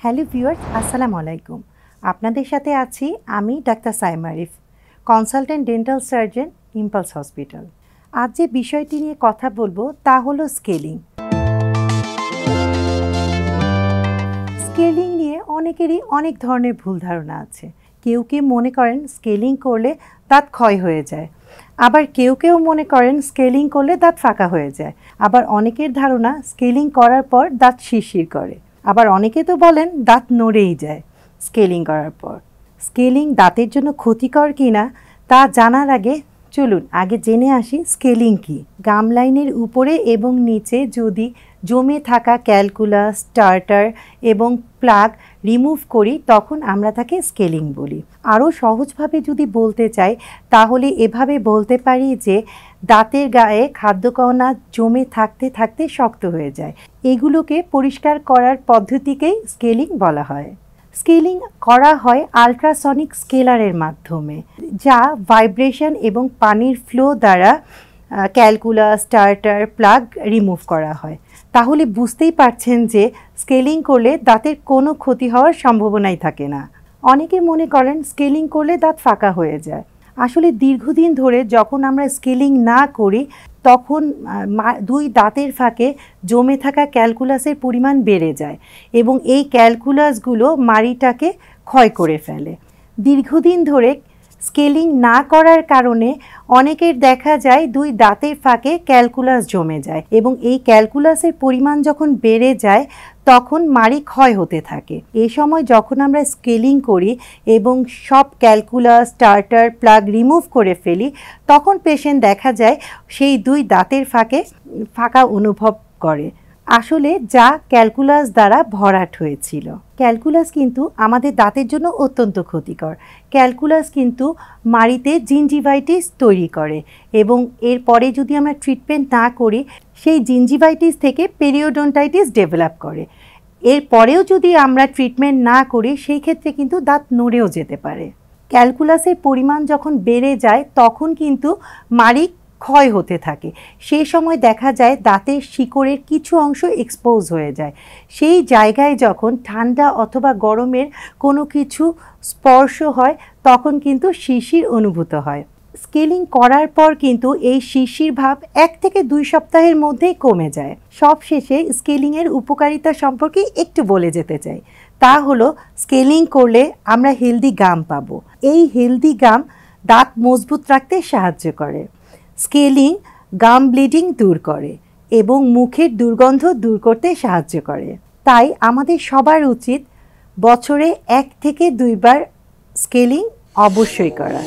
Hello viewers, আসসালামু আলাইকুম। আপনাদের সাথে আছি আমি doctor Saima Arif, consultant dental surgeon, impulse hospital. আজ যে বিষয়টি নিয়ে কথা বলবো তা হলো স্কেলিং। স্কেলিং নিয়ে অনেকেরই অনেক ধরনের ভুল ধারণা আছে। কেউ কেউ মনে করেন স্কেলিং করলে দাঁত ক্ষয় হয়ে যায়, আবার কেউ কেউ মনে করেন স্কেলিং করলে দাঁত ফাঁকা হয়ে যায়, আবার অনেকের ধারণা স্কেলিং করার পর দাঁত শিরশির করে, আবার অনেকে তো বলেন দাঁত নড়েই যায় স্কেলিং করার পর। স্কেলিং দাঁতের জন্য ক্ষতিকর কিনা তা জানার আগে চলুন আগে জেনে আসি স্কেলিং কি। গাম লাইনের উপরে এবং নিচে যদি জমে থাকা ক্যালকুলাস, স্টার্টার এবং প্লাগ রিমুভ করি তখন আমরা তাকে স্কেলিং বলি। আরও সহজভাবে যদি বলতে চাই তাহলে এভাবে বলতে পারি যে দাঁতের গায়ে খাদ্যকণা জমে থাকতে থাকতে শক্ত হয়ে যায়। এগুলোকে পরিষ্কার করার পদ্ধতিকেই স্কেলিং বলা হয়। স্কেলিং করা হয় আলট্রাসনিক স্কেলারের মাধ্যমে, যা ভাইব্রেশন এবং পানির ফ্লো দ্বারা ক্যালকুলাস, স্টার্টার, প্লাগ রিমুভ করা হয়। তাহলে বুঝতেই পারছেন যে স্কেলিং করলে দাঁতের কোনো ক্ষতি হওয়ার সম্ভাবনাই থাকে না। অনেকে মনে করেন স্কেলিং করলে দাঁত ফাঁকা হয়ে যায়। আসলে দীর্ঘদিন ধরে যখন আমরা স্কেলিং না করি তখন দুই দাঁতের ফাঁকে জমে থাকা ক্যালকুলাসের পরিমাণ বেড়ে যায় এবং এই ক্যালকুলাসগুলো মাড়িটাকে ক্ষয় করে ফেলে। দীর্ঘদিন ধরে স্কেলিং না করার কারণে অনেকের দেখা যায় দুই দাঁতের ফাঁকে ক্যালকুলাস জমে যায় এবং এই ক্যালকুলাসের পরিমাণ যখন বেড়ে যায় তখন মাড়ি ক্ষয় হতে থাকে। এ সময় যখন আমরা স্কেলিং করি এবং সব ক্যালকুলাস, স্টার্টার, প্লাগ রিমুভ করে ফেলি তখন পেশেন্ট দেখা যায় সেই দুই দাঁতের ফাঁকে ফাঁকা অনুভব করে, আসলে যা ক্যালকুলাস দ্বারা ভরাট হয়েছিল। ক্যালকুলাস কিন্তু আমাদের দাঁতের জন্য অত্যন্ত ক্ষতিকর। ক্যালকুলাস কিন্তু মাড়িতে জিঞ্জিভাইটিস তৈরি করে এবং এরপরে যদি আমরা ট্রিটমেন্ট না করি সেই জিঞ্জিভাইটিস থেকে পেরিওডন্টাইটিস ডেভেলপ করে। এরপরেও যদি আমরা ট্রিটমেন্ট না করি সেই ক্ষেত্রে কিন্তু দাঁত নড়েও যেতে পারে। ক্যালকুলাসের পরিমাণ যখন বেড়ে যায় তখন কিন্তু মাড়ি ক্ষয় হতে থাকে। সেই সময় দেখা যায় দাঁতের শিকড়ের কিছু অংশ এক্সপোজ হয়ে যায়। সেই জায়গায় যখন ঠান্ডা অথবা গরমের কোনো কিছু স্পর্শ হয় তখন কিন্তু শিরশির অনুভূত হয়। স্কেলিং করার পর কিন্তু এই শিরশির ভাব 1 থেকে 2 সপ্তাহের মধ্যেই কমে যায়। সবশেষে স্কেলিংয়ের উপকারিতা সম্পর্কে একটু বলে যেতে চাই। তা হলো স্কেলিং করলে আমরা হেলদি গাম পাবো। এই হেলদি গাম দাঁত মজবুত রাখতে সাহায্য করে। স্কেলিং গাম ব্লিডিং দূর করে এবং মুখের দুর্গন্ধ দূর করতে সাহায্য করে। তাই আমাদের সবার উচিত বছরে 1 থেকে 2 বার স্কেলিং অবশ্যই করা।